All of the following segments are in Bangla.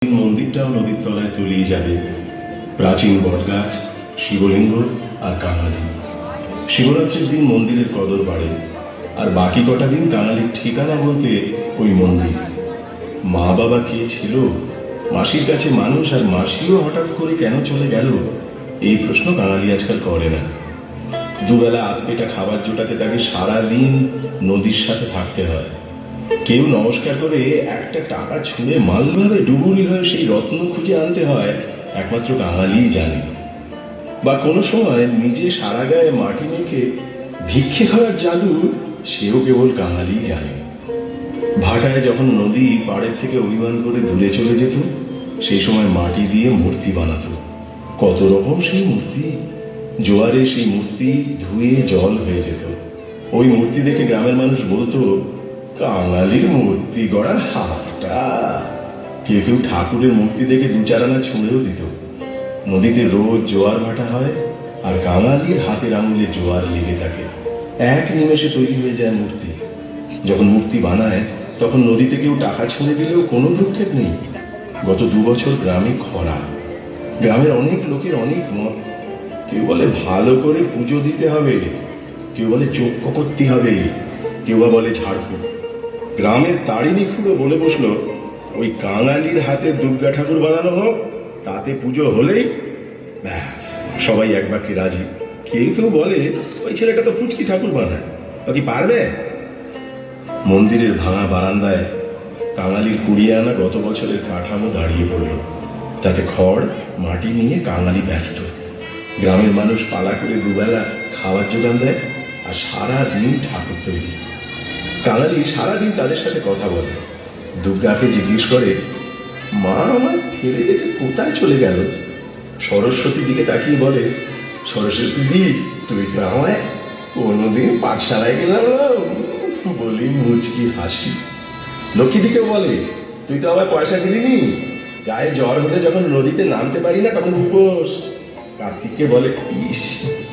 মন্দিরটাও নদীর তলায় তলিয়ে যাবে। প্রাচীন বটগাছ, শিবলিঙ্গ আর কাঙালি। শিবরাত্রির দিন মন্দিরের কদর বাড়ে, আর বাকি কটা দিন কাঙালির ঠিকানা বলতে ওই মন্দির। মা বাবা কে ছিল, মাসির কাছে মানুষ, আর মাসিও হঠাৎ করে কেন চলে গেল, এই প্রশ্ন কাঙালি আজকাল করে না। দুবেলা আধপেটা খাবার জোটাতে তাকে সারাদিন নদীর সাথে থাকতে হয়। কেউ নমস্কার করে একটা টাকা ছুঁড়ে মালভাবে ডুবুরি হয়ে সেই রত্ন খুঁজে আনতে হয়, একমাত্র কাঙালিই জানে। বা কোনো সময় নিজে সারা গায়ে মাটি মেখে ভিক্ষে খাওয়ার জাদু, সেও কেবল কাঙালিই জানে। ভাটায় যখন নদী পাড়ের থেকে অভিমান করে দূরে চলে যেত, সেই সময় মাটি দিয়ে মূর্তি বানাতো। কত রকম সেই মূর্তি! জোয়ারে সেই মূর্তি ধুয়ে জল হয়ে যেত। ওই মূর্তি দেখে গ্রামের মানুষ বলতো, কাঙালির মূর্তি গড়ার হাতটা। কেউ কেউ ঠাকুরের মূর্তি দেখে দু চার আনা ছুঁড়েও দিত। নদীতে রোজ জোয়ার ভাটা হয়, আর কাঙালির হাতের আঙুলে জোয়ার লেগে থাকে। এক নিমেষে তৈরি হয়ে যায় মূর্তি। যখন মূর্তি বানায়, তখন নদীতে কেউ টাকা ছুঁড়ে দিলেও কোনো ভ্রুক্ষেপ নেই। গত 2 বছর গ্রামে খরা। গ্রামের অনেক লোকের অনেক মত। কেউ বলে ভালো করে পুজো দিতে হবে, কেউ বলে যজ্ঞ করতে হবে, কেউ বা বলে ঝাড়ফুঁক। গ্রামের তারিণী খুঁড়ো বলে বসলো, ওই কাঙালির হাতে দুর্গা ঠাকুর বানানো হোক, তাতে পুজো হলেই ব্যাস, সবাই এক বাক্যে রাজি। কেউ কেউ বলে, ওই ছেলেটা তো ফুচকি ঠাকুর বানায়, ও কি পারবে? মন্দিরের ভাঙা বারান্দায় কাঙালির 20 আনা গত বছরের কাঠামো দাঁড়িয়ে পড়ল। তাতে খড় মাটি নিয়ে কাঙালি ব্যস্ত। গ্রামের মানুষ পালা করে দুবেলা খাবার জোগান দেয়, আর সারা দিন ঠাকুর তৈরি। কাঙালি সারাদিন তাদের সাথে কথা বলে। দুর্গাকে জিজ্ঞেস করে, মা আমার ফেলে রেখে কোথায় চলে গেল? সরস্বতীর দিকে তাকিয়ে বলে, সরস্বতী দি, তুই তো আমায় কোনোদিন পাঠশালায় গেলাম বলি মুচকি হাসি। লক্ষ্মী দিকে বলে, তুই তো আমায় পয়সা দিলিনি, গায়ে জ্বর হলে যখন নদীতে নামতে পারি না তখন উপোস। কার্তিককে বলে, ইস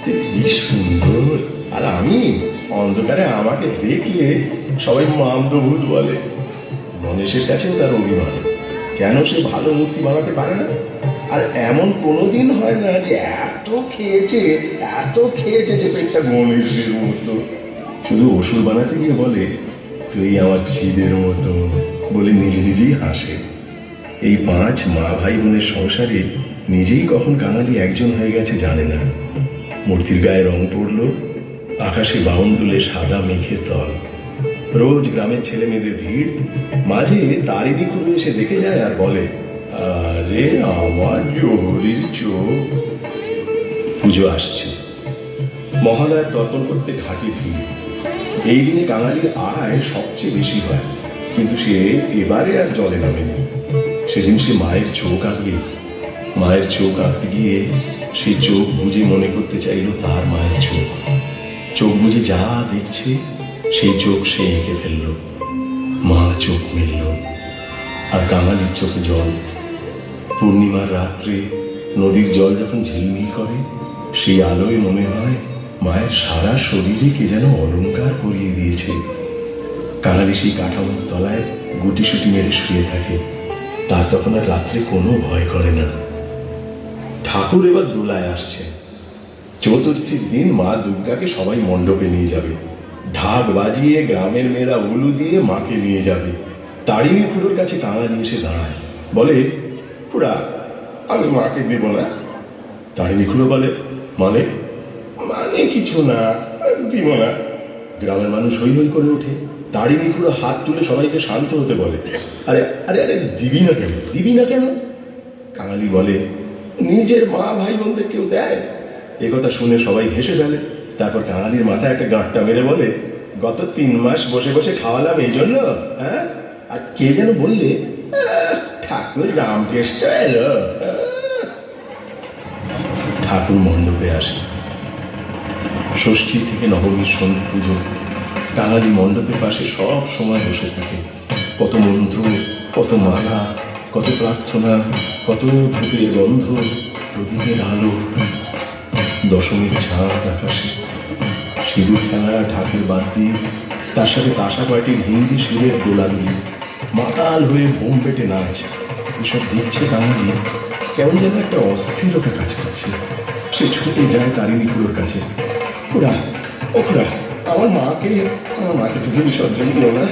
তুই কি সুন্দর, আর আমি অন্ধকারে আমাকে দেখলে সবাই মামদভূত বলে। গণেশের কাছেও তার অভিমান, কেন সে ভালো মূর্তি বানাতে পারে না। আর এমন কোনোদিন হয় না যে এত খেয়েছে যে পেটটা গণেশের মতো। শুধু অসুর বানাতে গিয়ে বলে, তুই আমার খিদের মতো বলে নিজে নিজেই হাসে। এই 5 মা ভাই বোনের সংসারে নিজেই কখন কাঙালি একজন হয়ে গেছে জানে না। মূর্তির গায়ে রং পড়লো, আকাশে বাউন্ডুলে সাদা মেঘের দল। রোজ গ্রামের ছেলে মেয়েদের ভিড়। মাঝে তারিণী খুঁড়ো এসে দেখে যায় আর বলে, আরে আমার জোহরির চোখ। পুজো আসছে। মহালয়ার তর্পণ করতে ঘাটে ভিড়। এই দিনে কাঙালির আয় সবচেয়ে বেশি হয়, কিন্তু সে এবারে আর জলে নামেনি। সেদিন সে মায়ের চোখ আঁকবে। মায়ের চোখ আঁকতে গিয়ে সে চোখ বুঝে মনে করতে চাইল তার মায়ের চোখ। চোখ বুঝে যা দেখছে সেই চোখ সে এঁকে ফেলল। মা চোখ মেলল, আর কাঙালির চোখে জল। পূর্ণিমার রাত্রে নদীর জল যখন ঝিলমিল করে, সেই আলোয় মনে হয় মায়ের সারা শরীরে কে যেন অলংকার পরিয়ে দিয়েছে। কাঙালি সেই কাঠামোর তলায় গুটিসুটি মেরে শুয়ে থাকে। তার তখন আর রাত্রে কোনো ভয় করে না। ঠাকুর এবার দোলায় আসছে। চতুর্থীর দিন মা দুর্গাকে সবাই মণ্ডপে নিয়ে যাবে। ঢাক বাজিয়ে গ্রামের মেয়েরা উলু দিয়ে মাকে নিয়ে যাবে। তারিণী খুড়োর কাছে কাঙালি এসে দাঁড়ায়, বলে, খুড়া আমি মাকে দেব না। তারিণী খুড়ো বলে, মানে? মানে কিছু না, দিব না। গ্রামের মানুষ হই হই করে ওঠে। তারিণী খুড়ো হাত তুলে সবাইকে শান্ত হতে বলে, আরে আরে আরে দিবি না কেন, দিবি না কেন? কাঙালি বলে, নিজের মা ভাই বোনদের কেউ দেয়? একথা শুনে সবাই হেসে ফেলে। তারপর কাঙালির মাথায় একটা গাঁটটা মেরে বলে, গত 3 মাস বসে বসে খাওয়ালাম এই জন্য? হ্যাঁ, আর কে যেন বললে, ঠাকুর রামকৃষ্ণ এলো। ঠাকুর মণ্ডপে আসে। ষষ্ঠী থেকে নবমীর সন্ধে পুজো। কাঙালি মণ্ডপের পাশে সব সময় বসে থাকে। কত মন্ত্র, কত মালা, কত প্রার্থনা, কত ধূপের গন্ধ, প্রদীপের আলো। দশমীর চাঁদ আকাশে, সিঁদুর খেলা, ঢাকের বাদ্যি, তার সাথে তাসা পার্টির হিন্দি সুরের দোলাদুলি। মাতাল হয়ে বোম পেটে নাচ। এসব দেখছে কাঙালি, কেমন যেন একটা অস্থিরতা কাজ করছে। সে ছুটে যায় তারিণী খুড়োর কাছে। খুড়া, ও খুড়া, আমার মাকে তুমি বিসর্জন দিও না,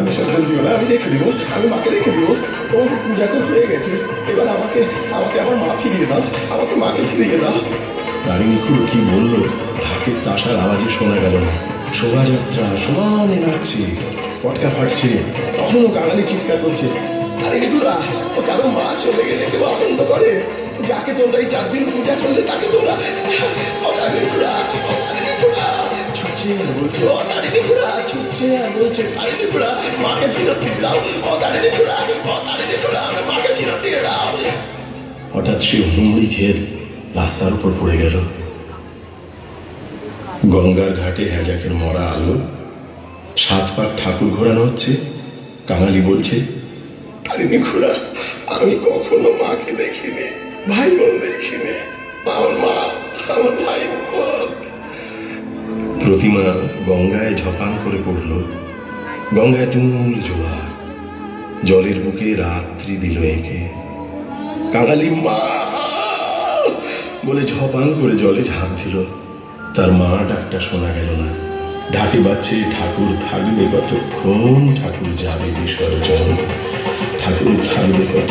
বিসর্জন দিও না, আমি রেখে দিব, আমি মাকে রেখে দিব। তোমাদের পূজা তো হয়ে গেছে, এবার আমাকে আমাকে আমার মা ফিরিয়ে দাও, আমাকে মাকে ফিরিয়ে দাও। তারিণী খুড়ো কি বললো ঢাকের তাসার আওয়াজে শোনা গেল না। শোভাযাত্রা সমানে নাচছে, পটকা ফাটছে, তখনও কাঙালি চিৎকার করছে, তারিণী খুড়া, ও কারো মা চলে গেলে কেউ আনন্দ করে? যাকে তোমরা এই 4 দিন পূজা করলে তাকে তোমরা, ও তারিণী খুড়া, ও তারিণী খুড়া ছুটছে আর বলছে, ও তারিণী খুড়া ছুটছে আর বলছে, তারিণী খুড়া মাকে ফেরত দিয়ে দাও, ও তারিণী খুড়া, ও তারিণী খুড়া মাকে ফেরত দিয়ে দাও। হঠাৎ সে হুমড়ি খেয়ে রাস্তার উপর পড়ে গেল। গঙ্গার ঘাটে হ্যাজাকের মরা আলো, 7 পাক ঠাকুর ঘোরানো হচ্ছে। কাঙালি বলছে, তারিণী খুড়া, আমি কখনো মাকে দেখিনি, ভাই বোন দেখিনি, আমার মা, আমার ভাই বোন। প্রতিমা গঙ্গায় ঝপাং করে পড়ল। গঙ্গায় তুমুল জোয়ার, জলের বুকে রাত্রি দিল এঁকে। কাঙালি মা বলে ঝপাং করে জলে ঝাঁপ দিল। তার মা ডাকটা শোনা গেল না। ঢাকে বাজছে, ঠাকুর থাকবে কতক্ষণ, ঠাকুর যাবে বিসর্জন, ঠাকুর থাকবে কত